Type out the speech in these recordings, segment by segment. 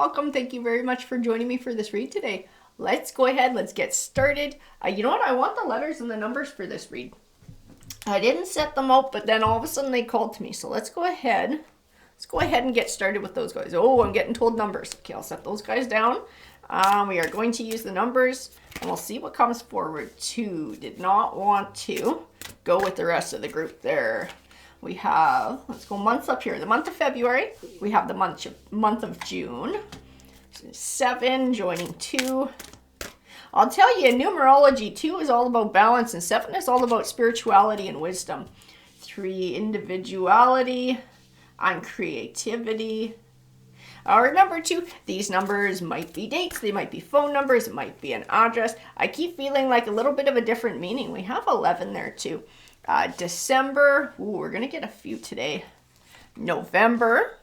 welcome. Thank you very much for joining me for this read today. Let's go ahead. Let's get started. You know what? I want the letters and the numbers for this read. I didn't set them out, but then all of a sudden they called to me. So let's go ahead. Let's go ahead and get started with those guys. Oh, I'm getting told numbers. Okay, I'll set those guys down. We are going to use the numbers, and we'll see what comes forward. 2 did not want to go with the rest of the group there. We have, let's go months up here. The month of February. We have the month of June. 7 joining 2. I'll tell you, in numerology, 2 is all about balance and 7 is all about spirituality and wisdom. 3, individuality and creativity. Remember too, these numbers might be dates, they might be phone numbers, it might be an address. I keep feeling like a little bit of a different meaning. We have 11 there too. December, ooh, we're going to get a few today. November,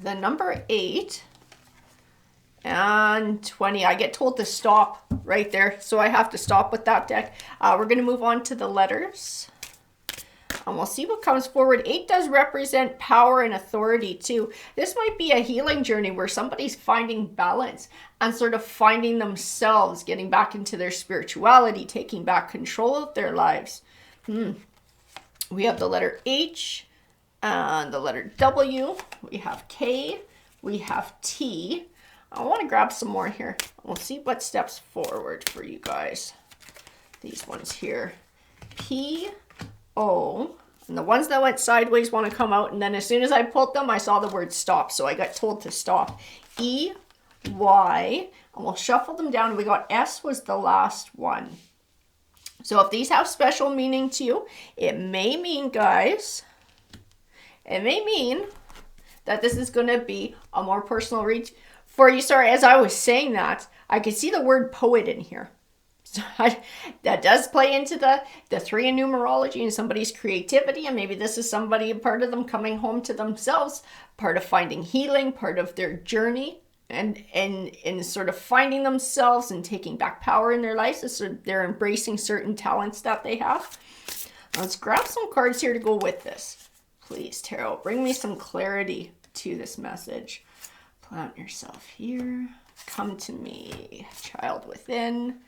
the number 8, and 20. I get told to stop right there, so I have to stop with that deck. We're going to move on to the letters, and we'll see what comes forward. 8 does represent power and authority too. This might be a healing journey where somebody's finding balance and sort of finding themselves, getting back into their spirituality, taking back control of their lives. We have the letter H and the letter W. We have K. We have T. I want to grab some more here. We'll see what steps forward for you guys. These ones here. P, O. And the ones that went sideways want to come out. And then as soon as I pulled them, I saw the word stop. So I got told to stop. E, Y. And we'll shuffle them down. We got S was the last one. So if these have special meaning to you, it may mean, guys, it may mean that this is going to be a more personal read for you. Sorry, as I was saying that, I could see the word poet in here. So that does play into the 3 in numerology and somebody's creativity. And maybe this is somebody, part of them coming home to themselves, part of finding healing, part of their journey. And sort of finding themselves and taking back power in their lives. So they're embracing certain talents that they have. Let's grab some cards here to go with this. Please, Tarot, bring me some clarity to this message. Plant yourself here. Come to me, child within.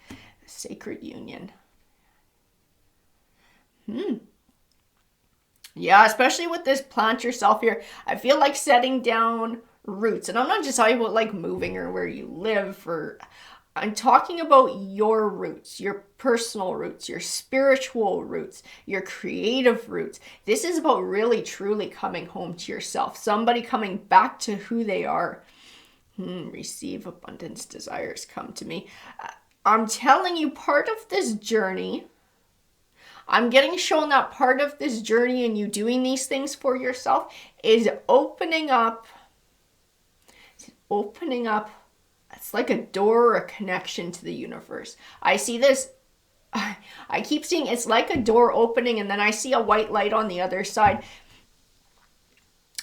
Sacred union. Yeah, especially with this plant yourself here. I feel like setting down roots. And I'm not just talking about like moving or where you live, or I'm talking about your roots, your personal roots, your spiritual roots, your creative roots. This is about really truly coming home to yourself, somebody coming back to who they are. Receive abundance, desires come to me. I'm telling you, part of this journey, I'm getting shown that part of this journey and you doing these things for yourself is opening up. It's like a door or a connection to the universe. I see this, I keep seeing it's like a door opening and then I see a white light on the other side.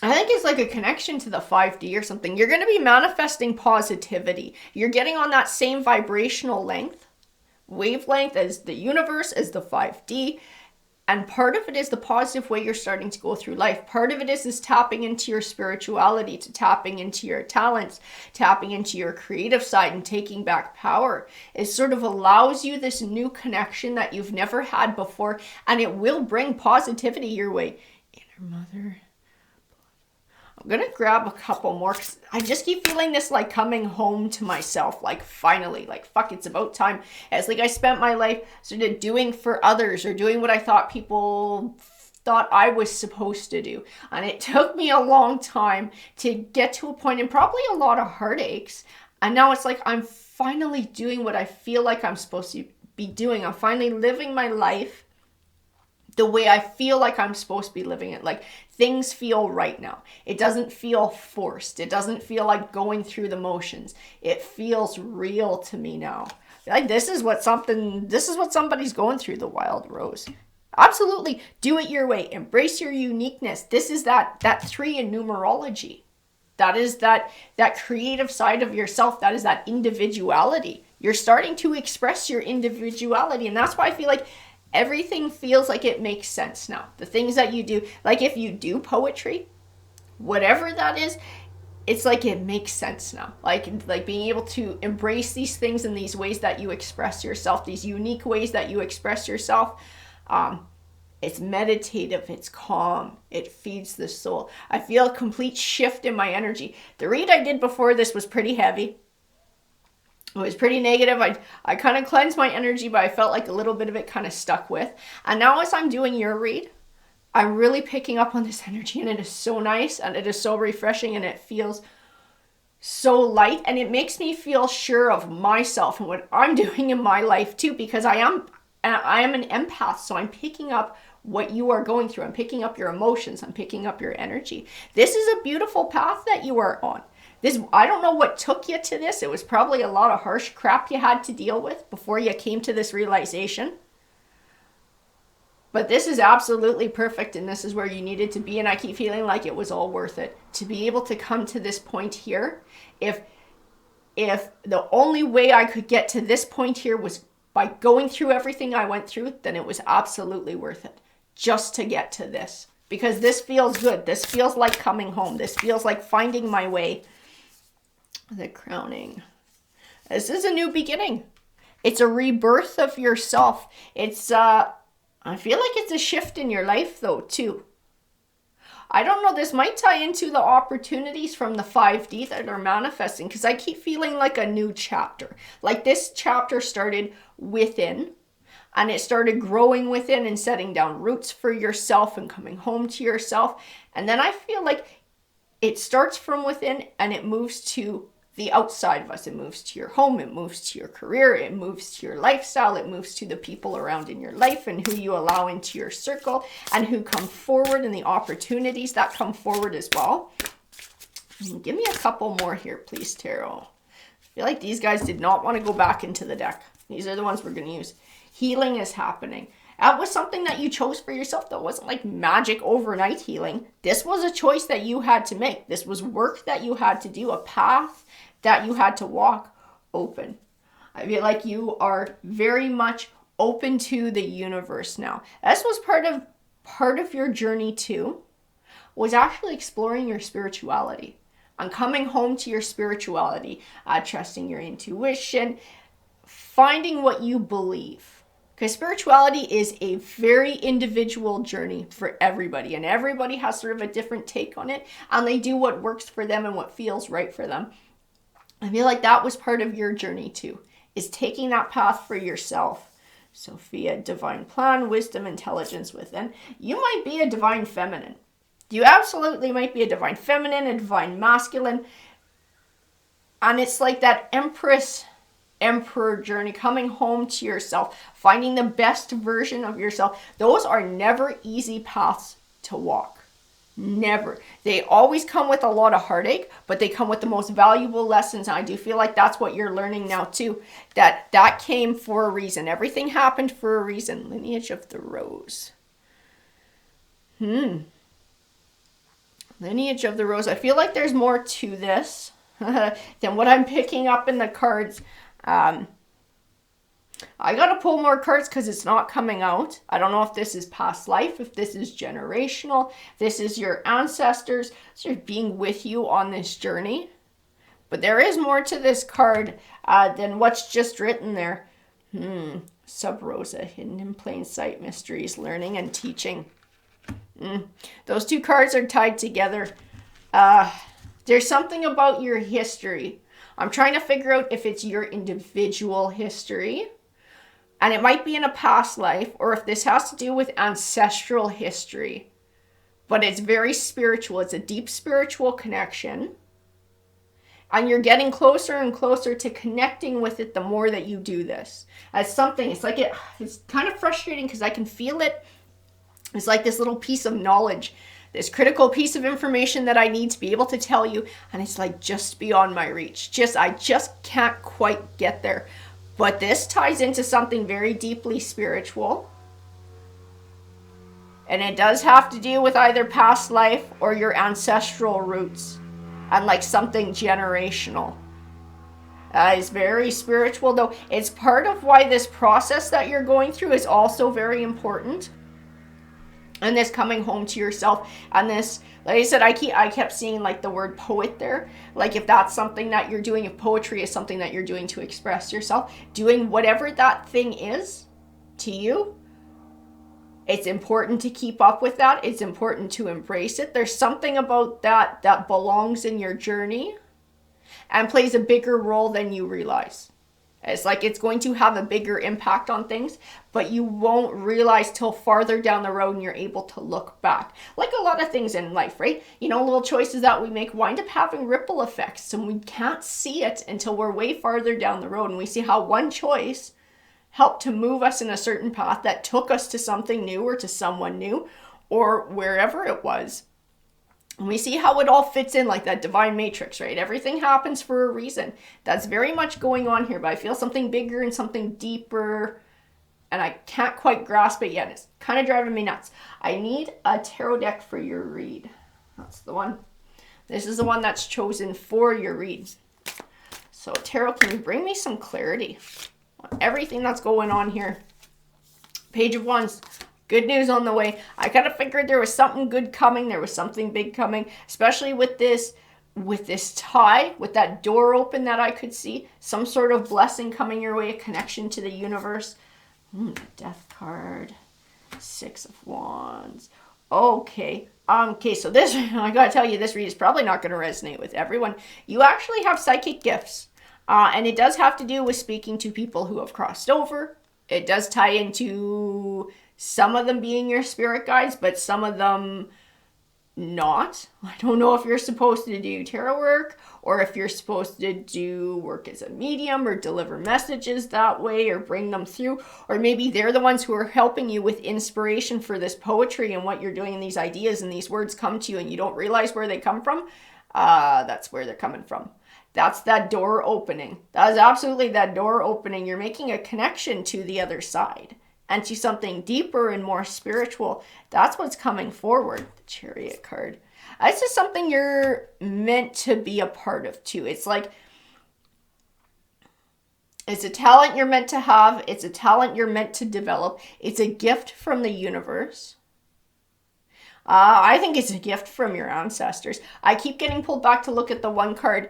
I think it's like a connection to the 5D or something. You're going to be manifesting positivity. You're getting on that same vibrational wavelength as the universe, as the 5D. And part of it is the positive way you're starting to go through life. Part of it is tapping into your spirituality, to tapping into your talents, tapping into your creative side and taking back power. It sort of allows you this new connection that you've never had before, and it will bring positivity your way. Inner mother. I'm going to grab a couple more. I just keep feeling this like coming home to myself. Like finally, like fuck, it's about time. It's like I spent my life sort of doing for others or doing what I thought people thought I was supposed to do. And it took me a long time to get to a point and probably a lot of heartaches. And now it's like I'm finally doing what I feel like I'm supposed to be doing. I'm finally living my life the way I feel like I'm supposed to be living it. Like things feel right now. It doesn't feel forced. It doesn't feel like going through the motions. It feels real to me now. Like this is what somebody's going through, the Wild Rose. Absolutely. Do it your way. Embrace your uniqueness. This is that 3 in numerology. That is that creative side of yourself. That is that individuality. You're starting to express your individuality. And that's why I feel like everything feels like it makes sense now. The things that you do, like if you do poetry, whatever that is, it's like it makes sense now. Like being able to embrace these things in these ways that you express yourself, these unique ways that you express yourself. It's meditative, it's calm, it feeds the soul. I feel a complete shift in my energy. The read I did before this was pretty heavy. It was pretty negative. I kind of cleansed my energy, but I felt like a little bit of it kind of stuck with. And now as I'm doing your read, I'm really picking up on this energy, and it is so nice, and it is so refreshing, and it feels so light, and it makes me feel sure of myself and what I'm doing in my life too, because I am an empath, so I'm picking up what you are going through. I'm picking up your emotions. I'm picking up your energy. This is a beautiful path that you are on. I don't know what took you to this. It was probably a lot of harsh crap you had to deal with before you came to this realization. But this is absolutely perfect, and this is where you needed to be, and I keep feeling like it was all worth it. To be able to come to this point here, if the only way I could get to this point here was by going through everything I went through, then it was absolutely worth it just to get to this. Because this feels good. This feels like coming home. This feels like finding my way. The crowning. This is a new beginning. It's a rebirth of yourself. I feel like it's a shift in your life though, too. I don't know, this might tie into the opportunities from the 5D that are manifesting, because I keep feeling like a new chapter. Like this chapter started within, and it started growing within and setting down roots for yourself and coming home to yourself. And then I feel like it starts from within and it moves to the outside of us. It moves to your home, it moves to your career, it moves to your lifestyle, it moves to the people around in your life and who you allow into your circle and who come forward and the opportunities that come forward as well. Give me a couple more here, please, Tarot. I feel like these guys did not want to go back into the deck. These are the ones we're going to use. Healing is happening. That was something that you chose for yourself. That wasn't like magic overnight healing. This was a choice that you had to make. This was work that you had to do, a path that you had to walk open. I feel like you are very much open to the universe now. This was part of your journey too, was actually exploring your spirituality and coming home to your spirituality, trusting your intuition, finding what you believe. Because spirituality is a very individual journey for everybody, and everybody has sort of a different take on it, and they do what works for them and what feels right for them. I feel like that was part of your journey too, is taking that path for yourself. Sophia, divine plan, wisdom, intelligence within. You might be a divine feminine. You absolutely might be a divine feminine, a divine masculine. And it's like that Empress, Emperor journey, coming home to yourself, finding the best version of yourself. Those are never easy paths to walk. Never. They always come with a lot of heartache, but they come with the most valuable lessons. And I do feel like that's what you're learning now too. That came for a reason. Everything happened for a reason. Lineage of the Rose. Lineage of the Rose. I feel like there's more to this than what I'm picking up in the cards. I gotta pull more cards because it's not coming out. I don't know if this is past life, if this is generational, this is your ancestors sort of being with you on this journey. But there is more to this card than what's just written there. Sub Rosa, hidden in plain sight, mysteries, learning and teaching. Those two cards are tied together. There's something about your history. I'm trying to figure out if it's your individual history, and it might be in a past life, or if this has to do with ancestral history. But it's very spiritual. It's a deep spiritual connection. And you're getting closer and closer to connecting with it the more that you do this. As something, it's kind of frustrating because I can feel it. It's like this little piece of knowledge, this critical piece of information that I need to be able to tell you, and it's like just beyond my reach. I just can't quite get there. But this ties into something very deeply spiritual. And it does have to do with either past life or your ancestral roots, and like something generational. It's very spiritual though. It's part of why this process that you're going through is also very important. and this coming home to yourself, and this, like I said, I kept seeing like the word poet there. Like if that's something that you're doing, if poetry is something that you're doing to express yourself, doing whatever that thing is to you, it's important to keep up with that. It's important to embrace it. There's something about that that belongs in your journey and plays a bigger role than you realize. It's like it's going to have a bigger impact on things, but you won't realize till farther down the road and you're able to look back. Like a lot of things in life, right? You know, little choices that we make wind up having ripple effects, and we can't see it until we're way farther down the road and we see how one choice helped to move us in a certain path that took us to something new or to someone new or wherever it was. And we see how it all fits in like that divine matrix, right? Everything happens for a reason. That's very much going on here, but I feel something bigger and something deeper, and I can't quite grasp it yet. It's kind of driving me nuts. I need a tarot deck for your read. That's the one. This is the one that's chosen for your read. So tarot, can you bring me some clarity on everything that's going on here? Page of Wands. Good news on the way. I kind of figured there was something good coming. There was something big coming, especially with this tie, with that door open that I could see. Some sort of blessing coming your way, a connection to the universe. Death card. 6 of Wands. Okay. So this, I gotta tell you, this read is probably not going to resonate with everyone. You actually have psychic gifts. And it does have to do with speaking to people who have crossed over. It does tie into some of them being your spirit guides, but some of them not. I don't know if you're supposed to do tarot work or if you're supposed to do work as a medium or deliver messages that way or bring them through. Or maybe they're the ones who are helping you with inspiration for this poetry and what you're doing, and these ideas and these words come to you and you don't realize where they come from. That's where they're coming from. That's that door opening. That is absolutely that door opening. You're making a connection to the other side and to something deeper and more spiritual. That's what's coming forward. The Chariot card. It's just something you're meant to be a part of too. It's like, it's a talent you're meant to have. It's a talent you're meant to develop. It's a gift from the universe. I think it's a gift from your ancestors. I keep getting pulled back to look at the one card.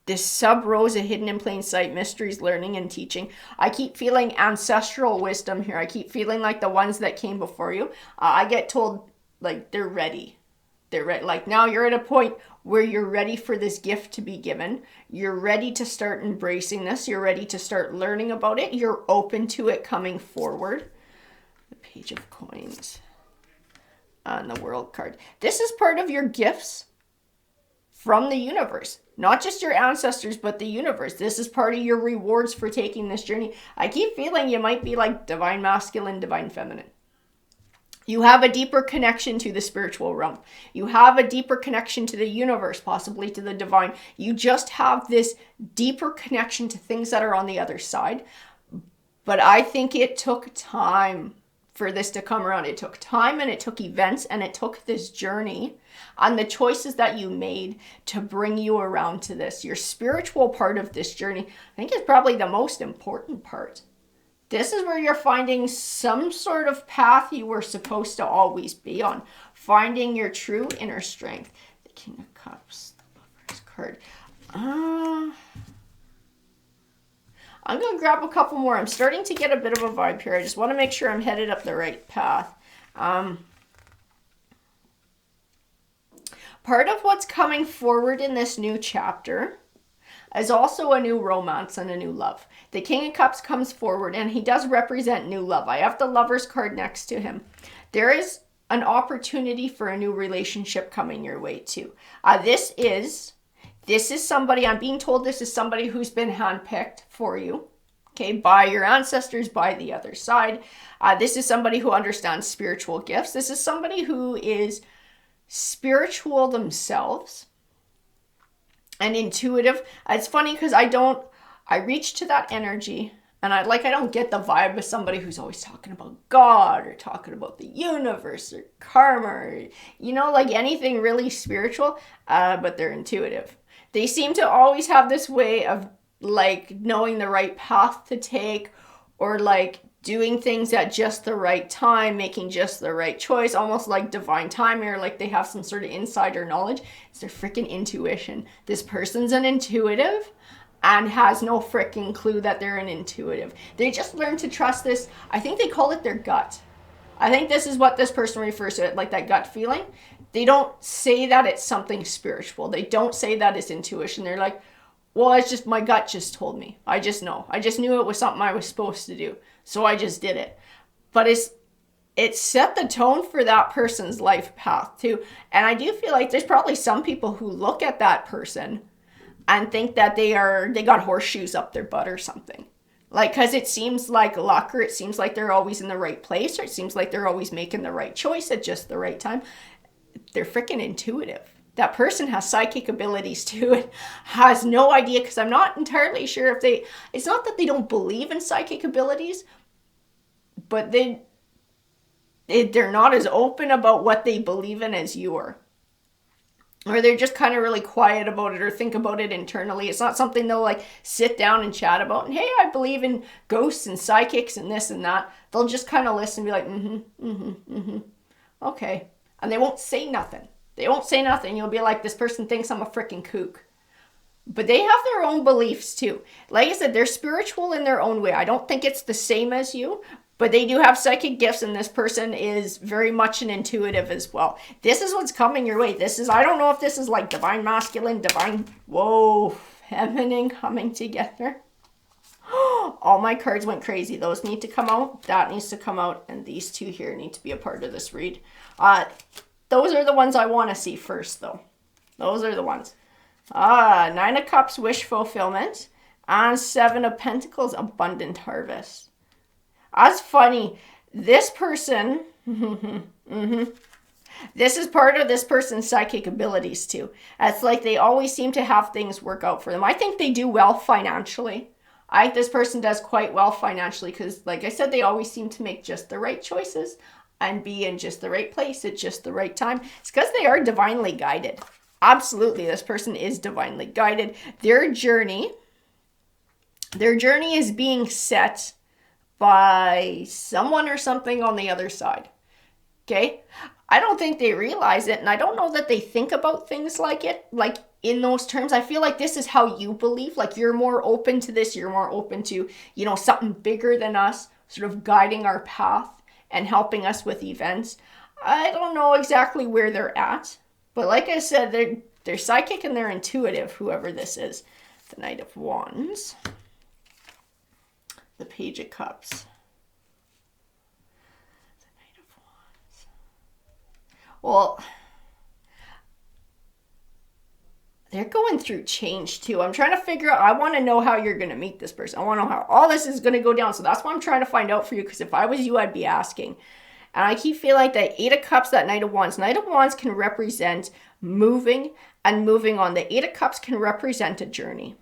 This sub-rosa, hidden in plain sight, mysteries, learning, and teaching. I keep feeling ancestral wisdom here. I keep feeling like the ones that came before you. I get told, like, they're ready. They're ready. Like, now you're at a point where you're ready for this gift to be given. You're ready to start embracing this. You're ready to start learning about it. You're open to it coming forward. The Page of Coins. And the World card. This is part of your gifts from the universe. Not just your ancestors, but the universe. This is part of your rewards for taking this journey. I keep feeling you might be like divine masculine, divine feminine. You have a deeper connection to the spiritual realm. You have a deeper connection to the universe, possibly to the divine. You just have this deeper connection to things that are on the other side. But I think it took time for this to come around. It took time and it took events and it took this journey and the choices that you made to bring you around to this. Your spiritual part of this journey, I think, is probably the most important part. This is where you're finding some sort of path you were supposed to always be on. Finding your true inner strength. The King of Cups, the Lover's card. I'm going to grab a couple more. I'm starting to get a bit of a vibe here. I just want to make sure I'm headed up the right path. Part of what's coming forward in this new chapter is also a new romance and a new love. The King of Cups comes forward and he does represent new love. I have the Lover's card next to him. There is an opportunity for a new relationship coming your way too. This is somebody, I'm being told this is somebody who's been handpicked for you, okay, by your ancestors, by the other side. This is somebody who understands spiritual gifts. This is somebody who is spiritual themselves and intuitive. It's funny because I reach to that energy and I don't get the vibe of somebody who's always talking about God or talking about the universe or karma or, like anything really spiritual, but they're intuitive. They seem to always have this way of like knowing the right path to take or like doing things at just the right time, making just the right choice, almost like divine timing, or like they have some sort of insider knowledge. It's their freaking intuition. This person's an intuitive and has no freaking clue that they're an intuitive. They just learn to trust this. I think they call it their gut. I think this is what this person refers to it, like that gut feeling. They don't say that it's something spiritual. They don't say that it's intuition. They're like, well, it's just my gut just told me. I just know. I just knew it was something I was supposed to do. So I just did it. But it set the tone for that person's life path too. And I do feel like there's probably some people who look at that person and think that they got horseshoes up their butt or something. Like, because it seems like luck, or it seems like they're always in the right place, or it seems like they're always making the right choice at just the right time. They're freaking intuitive. That person has psychic abilities too, and has no idea, because I'm not entirely sure if it's not that they don't believe in psychic abilities, but they're not as open about what they believe in as you are. Or they're just kind of really quiet about it, or think about it internally. It's not something they'll like sit down and chat about. And hey, I believe in ghosts and psychics and this and that. They'll just kind of listen and be like, okay. And they won't say nothing. They won't say nothing. You'll be like, this person thinks I'm a freaking kook. But they have their own beliefs too. Like I said, they're spiritual in their own way. I don't think it's the same as you, but they do have psychic gifts, and this person is very much an intuitive as well. This is what's coming your way. I don't know if this is like divine masculine, feminine coming together. All my cards went crazy. Those need to come out. That needs to come out. And these two here need to be a part of this read. Those are the ones I want to see first, though. Those are the ones. 9 of Cups, wish fulfillment. And 7 of Pentacles, abundant harvest. That's funny. This person, this is part of this person's psychic abilities too. It's like they always seem to have things work out for them. I think they do well financially. I think this person does quite well financially because, like I said, they always seem to make just the right choices and be in just the right place at just the right time. It's because they are divinely guided. Absolutely, this person is divinely guided. Their journey is being set by someone or something on the other side. Okay? I don't think they realize it, and I don't know that they think about things like it, like in those terms. I feel like this is how you believe. Like you're more open to this. You're more open to, something bigger than us, sort of guiding our path and helping us with events. I don't know exactly where they're at, but like I said, they're psychic and they're intuitive, whoever this is. The Knight of Wands. The Page of Cups. The Knight of Wands. Well, they're going through change too. I'm trying to figure out, I want to know how you're going to meet this person. I want to know how all this is going to go down. So that's what I'm trying to find out for you, because if I was you, I'd be asking. And I keep feeling like that 8 of Cups, that Knight of Wands. Knight of Wands can represent moving and moving on. The 8 of Cups can represent a journey.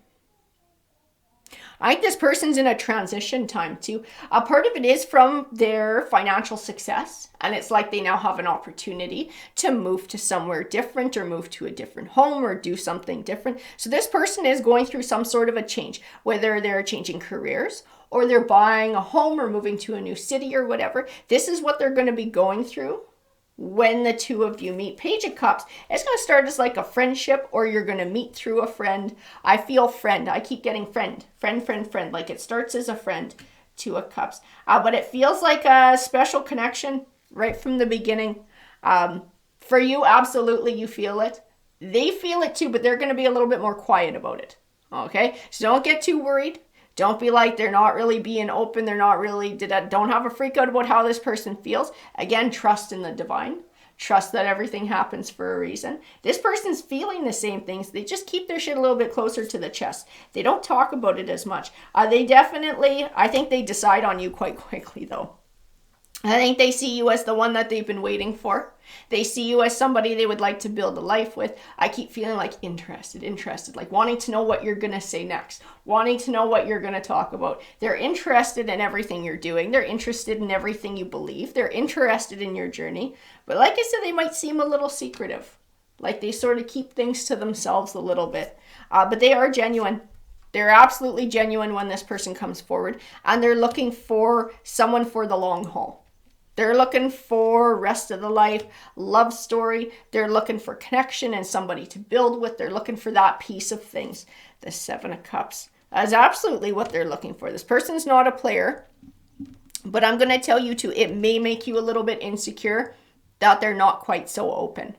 I think this person's in a transition time too. A part of it is from their financial success, and it's like they now have an opportunity to move to somewhere different, or move to a different home, or do something different. So this person is going through some sort of a change, whether they're changing careers, or they're buying a home, or moving to a new city, or whatever. This is what they're going to be going through when the two of you meet. Page of Cups, it's going to start as like a friendship, or you're going to meet through a friend. I feel friend. I keep getting friend. Like it starts as a friend. 2 of Cups. But it feels like a special connection right from the beginning. For you, absolutely, you feel it. They feel it too, but they're going to be a little bit more quiet about it. Okay? So don't get too worried. Don't be like they're not really being open. They're not really, don't have a freak out about how this person feels. Again, trust in the divine. Trust that everything happens for a reason. This person's feeling the same things. They just keep their shit a little bit closer to the chest. They don't talk about it as much. I think they decide on you quite quickly though. I think they see you as the one that they've been waiting for. They see you as somebody they would like to build a life with. I keep feeling like interested, like wanting to know what you're going to say next, wanting to know what you're going to talk about. They're interested in everything you're doing. They're interested in everything you believe. They're interested in your journey. But like I said, they might seem a little secretive. Like they sort of keep things to themselves a little bit. But they are genuine. They're absolutely genuine when this person comes forward, and they're looking for someone for the long haul. They're looking for rest of the life, love story. They're looking for connection and somebody to build with. They're looking for that piece of things. The Seven of Cups. That's absolutely what they're looking for. This person's not a player, but I'm going to tell you too, it may make you a little bit insecure that they're not quite so open.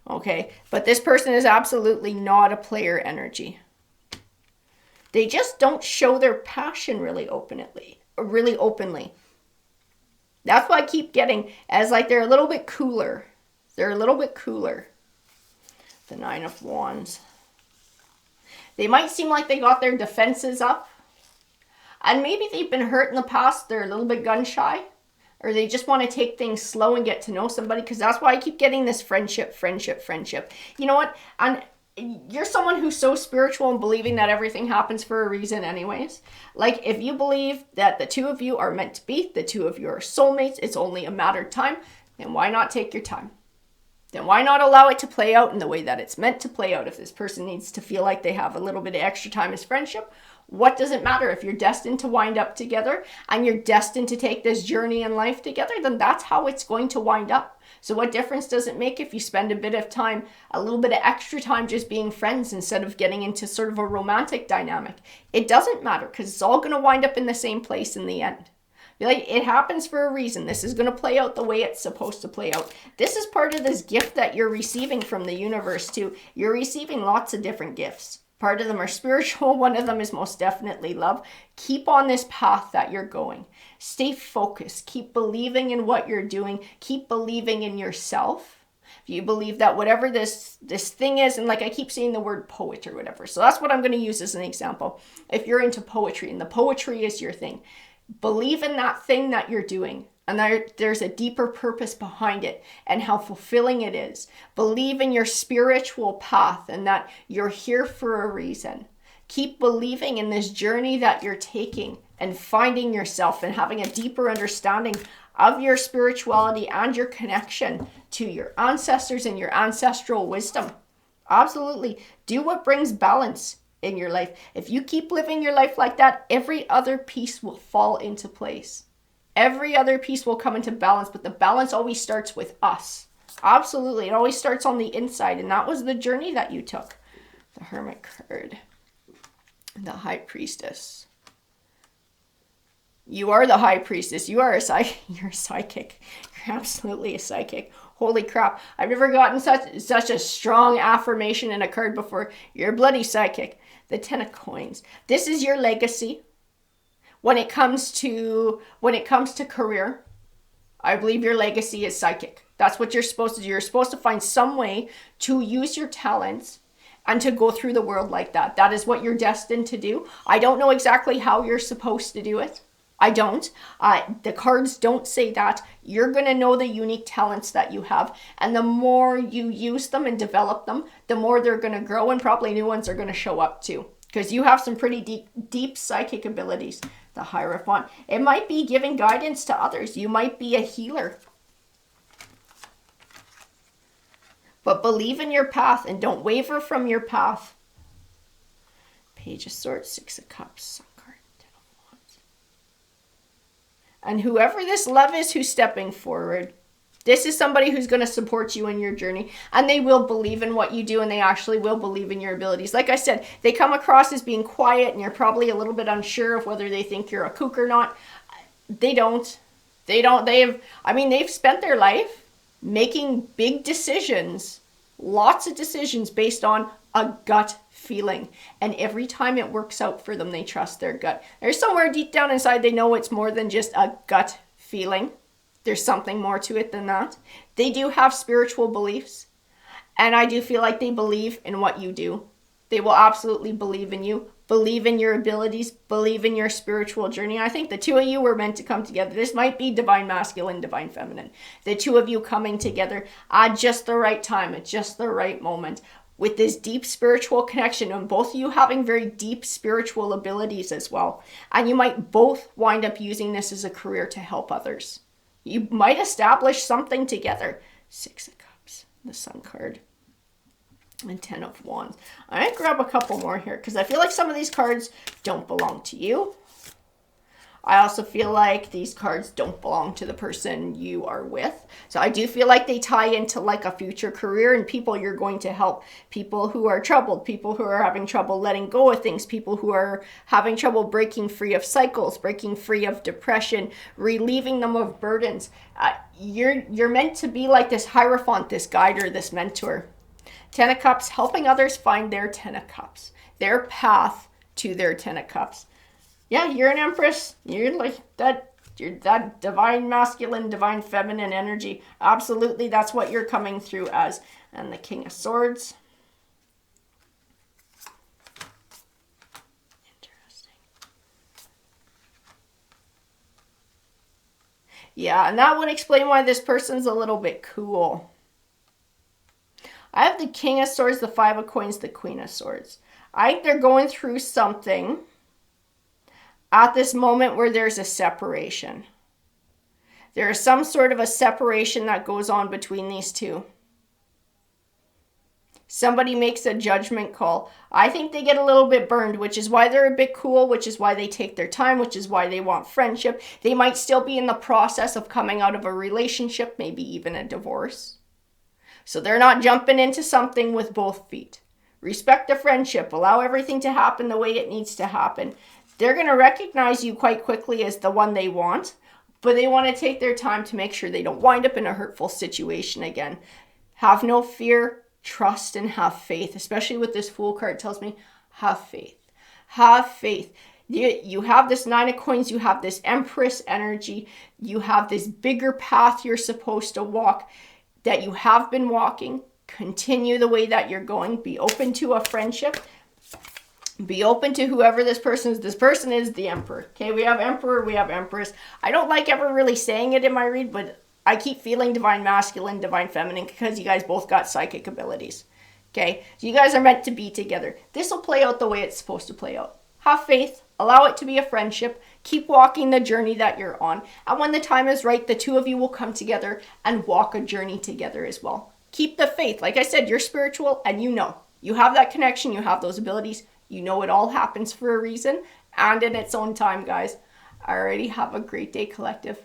Okay, but this person is absolutely not a player energy. They just don't show their passion really openly. That's what I keep getting as like they're a little bit cooler. They're a little bit cooler. The Nine of Wands. They might seem like they got their defenses up. And maybe they've been hurt in the past. They're a little bit gun shy. Or they just want to take things slow and get to know somebody. Because that's why I keep getting this friendship. You know what? And you're someone who's so spiritual and believing that everything happens for a reason anyways. Like if you believe that the two of you are meant to be, the two of you are soulmates, it's only a matter of time, then why not take your time? Then why not allow it to play out in the way that it's meant to play out? If this person needs to feel like they have a little bit of extra time as friendship, what does it matter? If you're destined to wind up together and you're destined to take this journey in life together, then that's how it's going to wind up. So what difference does it make if you spend a bit of time, a little bit of extra time just being friends instead of getting into sort of a romantic dynamic? It doesn't matter because it's all going to wind up in the same place in the end. Like, it happens for a reason. This is going to play out the way it's supposed to play out. This is part of this gift that you're receiving from the universe too. You're receiving lots of different gifts. Part of them are spiritual. One of them is most definitely love. Keep on this path that you're going. Stay focused. Keep believing in what you're doing. Keep believing in yourself. If you believe that whatever this thing is, and like I keep saying the word poet or whatever. So that's what I'm going to use as an example. If you're into poetry and the poetry is your thing, believe in that thing that you're doing. And there's a deeper purpose behind it and how fulfilling it is. Believe in your spiritual path and that you're here for a reason. Keep believing in this journey that you're taking and finding yourself and having a deeper understanding of your spirituality and your connection to your ancestors and your ancestral wisdom. Absolutely. Do what brings balance in your life. If you keep living your life like that, every other piece will fall into place. Every other piece will come into balance, but the balance always starts with us. Absolutely. It always starts on the inside, and that was the journey that you took. The Hermit card. The High Priestess. You are the High Priestess. You are you're a psychic. You're absolutely a psychic. Holy crap. I've never gotten such a strong affirmation in a card before. You're a bloody psychic. The Ten of Coins. This is your legacy. When it comes to career, I believe your legacy is psychic. That's what you're supposed to do. You're supposed to find some way to use your talents and to go through the world like that. That is what you're destined to do. I don't know exactly how you're supposed to do it. I don't. The cards don't say that. You're going to know the unique talents that you have. And the more you use them and develop them, the more they're going to grow, and probably new ones are going to show up too. Because you have some pretty deep psychic abilities. The Hierophant. It might be giving guidance to others. You might be a healer. But believe in your path and don't waver from your path. Page of Swords, Six of Cups, Sun card, Ten of Wands. And whoever this love is who's stepping forward, this is somebody who's going to support you in your journey, and they will believe in what you do, and they actually will believe in your abilities. Like I said, they come across as being quiet, and you're probably a little bit unsure of whether they think you're a kook or not. They don't. They've spent their life making big decisions, lots of decisions based on a gut feeling. And every time it works out for them, they trust their gut. There's somewhere deep down inside they know it's more than just a gut feeling. There's something more to it than that. They do have spiritual beliefs. And I do feel like they believe in what you do. They will absolutely believe in you, believe in your abilities, believe in your spiritual journey. I think the two of you were meant to come together. This might be divine masculine, divine feminine. The two of you coming together at just the right time, at just the right moment, with this deep spiritual connection, and both of you having very deep spiritual abilities as well. And you might both wind up using this as a career to help others. You might establish something together. Six of Cups, the Sun card. and 10 of Wands. I'm going to grab a couple more here because I feel like some of these cards don't belong to you. I also feel like these cards don't belong to the person you are with. So I do feel like they tie into like a future career and people you're going to help. People who are troubled, people who are having trouble letting go of things, people who are having trouble breaking free of cycles, breaking free of depression, relieving them of burdens. You're meant to be like this Hierophant, this guide or this mentor. 10 of Cups, helping others find their 10 of Cups, their path to their 10 of Cups. Yeah, you're an Empress. You're like that. You're that divine masculine, divine feminine energy. Absolutely, that's what you're coming through as. And the King of Swords. Interesting. Yeah, and that would explain why this person's a little bit cool. I have the King of Swords, the Five of Coins, the Queen of Swords. I think they're going through something at this moment where there's a separation. There is some sort of a separation that goes on between these two. Somebody makes a judgment call. I think they get a little bit burned, which is why they're a bit cool, which is why they take their time, which is why they want friendship. They might still be in the process of coming out of a relationship, maybe even a divorce. So they're not jumping into something with both feet. Respect the friendship. Allow everything to happen the way it needs to happen. They're going to recognize you quite quickly as the one they want, but they want to take their time to make sure they don't wind up in a hurtful situation again. Have no fear, trust, and have faith, especially with this Fool card. It tells me, have faith. Have faith. You have this Nine of Coins, you have this Empress energy, you have this bigger path you're supposed to walk that you have been walking. Continue the way that you're going. Be open to a friendship. Be open to whoever this person is. This person is the Emperor. Okay, we have Emperor, we have Empress. I don't like ever really saying it in my read, but I keep feeling divine masculine, divine feminine because you guys both got psychic abilities. Okay, so you guys are meant to be together. This will play out the way it's supposed to play out. Have faith. Allow it to be a friendship. Keep walking the journey that you're on. And when the time is right, the two of you will come together and walk a journey together as well. Keep the faith. Like I said, you're spiritual and you know. You have that connection. You have those abilities. You know it all happens for a reason and in its own time, guys. Alrighty, have a great day, collective.